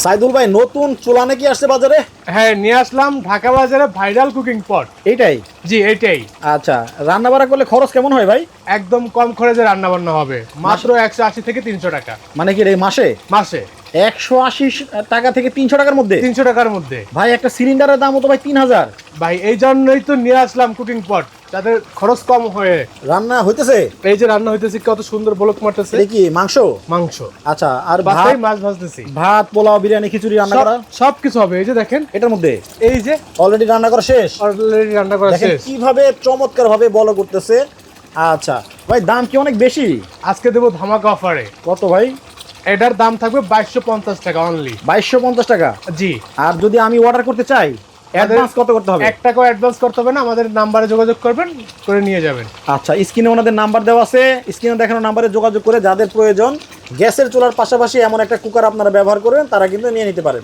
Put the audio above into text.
সাইদুল ভাই নতুন চুলা নাকি আসছে বাজারে? হ্যাঁ, নিয়ে আসলাম ঢাকা বাজারে ভাইরাল কুকিং পট। এইটাই? জি, এটাই। আচ্ছা, রান্না বাড়া করলে খরচ কেমন হয় ভাই? একদম কম খরচে রান্না বান্না হবে, মাত্র 180 থেকে 300 টাকা। মানে কি রে, মাসে মাসে 180 টাকা থেকে 300 টাকার মধ্যে? 300 টাকার মধ্যে। ভাই একটা সিলিন্ডারের দাম তো ভাই 3000। ভাই এই জন্যই তো নিয়ে আসলাম কুকিং পট, যাতে খরচ কম হয়ে। রান্না হইতেছে? এই যে রান্না হইতেছে, কত সুন্দর বলক মারতেছে। এটা কি মাংস? মাংস। আচ্ছা, আর ভাত? বাসায় মাছ ভাজতেছি। ভাত, পোলাও, বিরিয়ানি, খিচুড়ি রান্না করা সবকিছু হবে। এই যে দেখেন, এটার মধ্যে এই যে অলরেডি রান্না করা শেষ। অলরেডি রান্না করা দেখেন শেষ। কিভাবে চমৎকার ভাবে বলো করতেছে। আচ্ছা ভাই, দাম কি অনেক বেশি? আজকে দেবো ধামাকা অফারে। কত ভাই? এটার দাম থাকবে 2250 টাকা অনলি। 2250 টাকা? জি। আর যদি আমি অর্ডার করতে চাই, অ্যাডভান্স কত করতে হবে? 1 টাকাও অ্যাডভান্স করতে হবে না, আমাদের নাম্বারে যোগাযোগ করবেন, করে নিয়ে যাবেন। আচ্ছা, স্ক্রিনে ওনাদের নাম্বার দেওয়া আছে, স্ক্রিনে দেখানো নাম্বারে যোগাযোগ করে যাদের প্রয়োজন গ্যাসের চুলার পাশাপাশি এমন একটা কুকার আপনারা ব্যবহার করবেন, তারা কিন্তু নিয়ে নিতে পারেন।